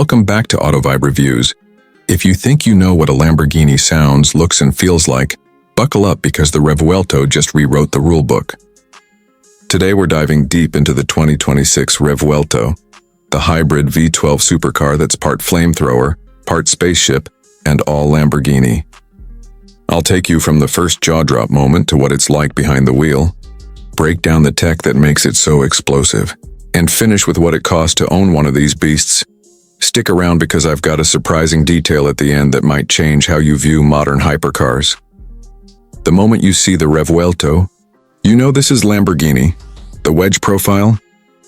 Welcome back to AutoVibe Reviews. If you think you know what a Lamborghini sounds, looks, and feels like, buckle up because the Revuelto just rewrote the rulebook. Today we're diving deep into the 2026 Revuelto, the hybrid V12 supercar that's part flamethrower, part spaceship, and all Lamborghini. I'll take you from the first jaw-drop moment to what it's like behind the wheel, break down the tech that makes it so explosive, and finish with what it costs to own one of these beasts. Stick around because I've got a surprising detail at the end that might change how you view modern hypercars. The moment you see the Revuelto, you know this is Lamborghini. The wedge profile,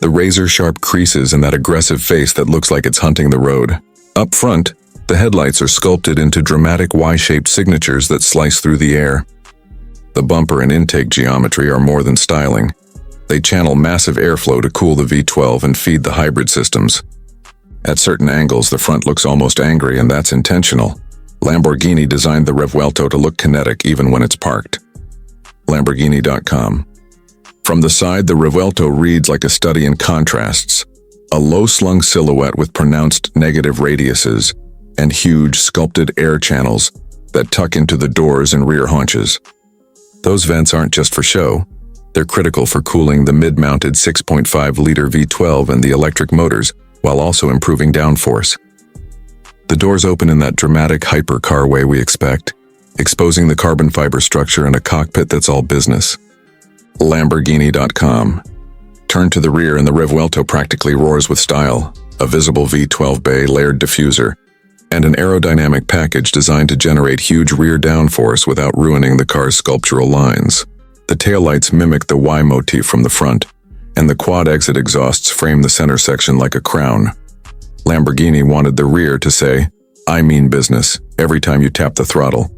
the razor-sharp creases, and that aggressive face that looks like it's hunting the road. Up front, the headlights are sculpted into dramatic Y-shaped signatures that slice through the air. The bumper and intake geometry are more than styling. They channel massive airflow to cool the V12 and feed the hybrid systems. At certain angles, the front looks almost angry, and that's intentional. Lamborghini designed the Revuelto to look kinetic even when it's parked. Lamborghini.com. From the side, the Revuelto reads like a study in contrasts. A low-slung silhouette with pronounced negative radiuses and huge sculpted air channels that tuck into the doors and rear haunches. Those vents aren't just for show. They're critical for cooling the mid-mounted 6.5-liter V12 and the electric motors, while also improving downforce. The doors open in that dramatic hypercar way we expect, exposing the carbon fiber structure and a cockpit that's all business. Lamborghini.com. Turn to the rear and the Revuelto practically roars with style, a visible V12 bay layered diffuser, and an aerodynamic package designed to generate huge rear downforce without ruining the car's sculptural lines. The taillights mimic the Y motif from the front, and the quad exit exhausts frame the center section like a crown. Lamborghini wanted the rear to say, "I mean business," every time you tap the throttle.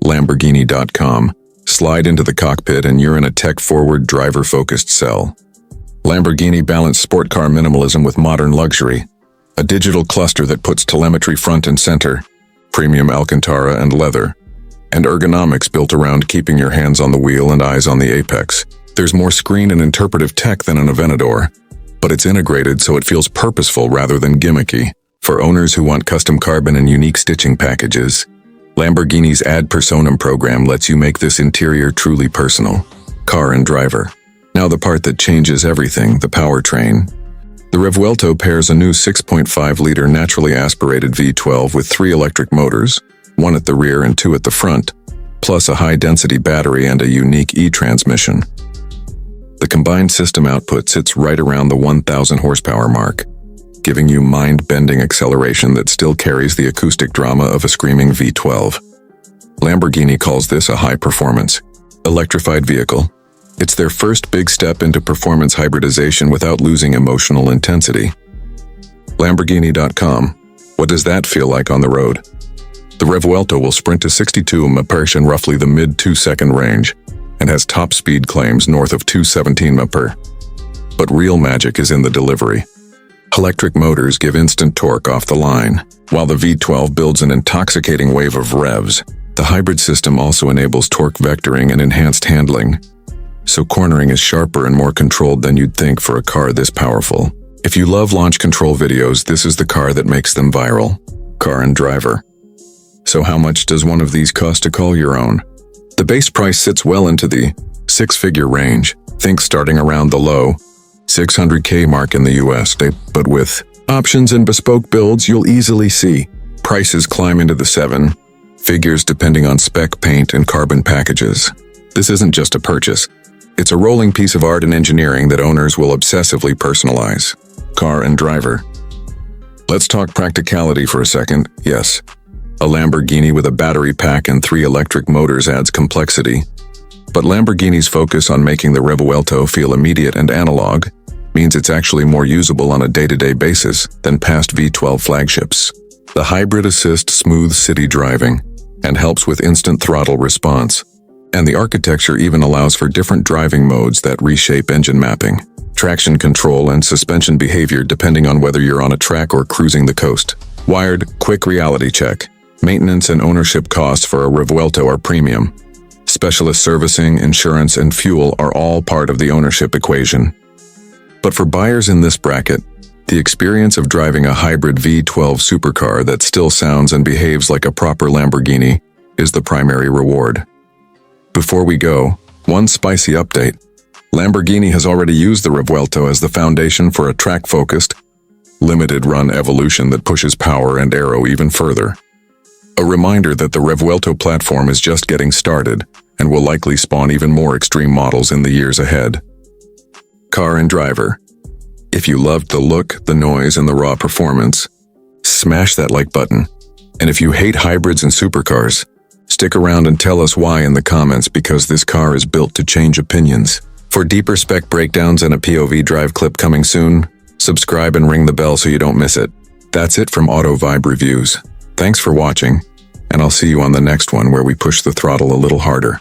Lamborghini.com. Slide into the cockpit and you're in a tech-forward, driver-focused cell. Lamborghini balanced sport car minimalism with modern luxury. A digital cluster that puts telemetry front and center, premium Alcantara and leather, and ergonomics built around keeping your hands on the wheel and eyes on the apex. There's more screen and interpretive tech than an Aventador, but it's integrated so it feels purposeful rather than gimmicky. For owners who want custom carbon and unique stitching packages, Lamborghini's Ad Personam program lets you make this interior truly personal. Car and driver. Now the part that changes everything, the powertrain. The Revuelto pairs a new 6.5-liter naturally aspirated V12 with 3 electric motors, 1 at the rear and 2 at the front, plus a high-density battery and a unique e-transmission. The combined system output sits right around the 1,000 horsepower mark, giving you mind-bending acceleration that still carries the acoustic drama of a screaming V12. Lamborghini calls this a high-performance, electrified vehicle. It's their first big step into performance hybridization without losing emotional intensity. Lamborghini.com. What does that feel like on the road? The Revuelto will sprint to 62 mph in roughly the mid-2-second range, and has top speed claims north of 217 mph. But real magic is in the delivery. Electric motors give instant torque off the line, while the V12 builds an intoxicating wave of revs. The hybrid system also enables torque vectoring and enhanced handling, so cornering is sharper and more controlled than you'd think for a car this powerful. If you love launch control videos, this is the car that makes them viral. Car and driver. So how much does one of these cost to call your own? The base price sits well into the 6-figure range. Think starting around the low $600K mark in the US, but with options and bespoke builds, you'll easily see prices climb into the 7 figures depending on spec, paint, and carbon packages. This isn't just a purchase. It's a rolling piece of art and engineering that owners will obsessively personalize. Car and driver. Let's talk practicality for a second. Yes, a Lamborghini with a battery pack and 3 electric motors adds complexity. But Lamborghini's focus on making the Revuelto feel immediate and analog means it's actually more usable on a day-to-day basis than past V12 flagships. The hybrid assists smooth city driving and helps with instant throttle response. And the architecture even allows for different driving modes that reshape engine mapping, traction control, and suspension behavior depending on whether you're on a track or cruising the coast. Wired, quick reality check. Maintenance and ownership costs for a Revuelto are premium. Specialist servicing, insurance, and fuel are all part of the ownership equation. But for buyers in this bracket, The experience of driving a hybrid V12 supercar that still sounds and behaves like a proper Lamborghini is the primary reward. Before we go, one spicy update. Lamborghini has already used the Revuelto as the foundation for a track-focused, limited-run evolution that pushes power and aero even further. A reminder that the Revuelto platform is just getting started and will likely spawn even more extreme models in the years ahead. Car and driver. If you loved the look, the noise, and the raw performance, smash that like button. And if you hate hybrids and supercars, stick around and tell us why in the comments, because this car is built to change opinions. For deeper spec breakdowns and a POV drive clip coming soon, subscribe and ring the bell so you don't miss it. That's it from Auto Vibe Reviews. Thanks for watching, and I'll see you on the next one where we push the throttle a little harder.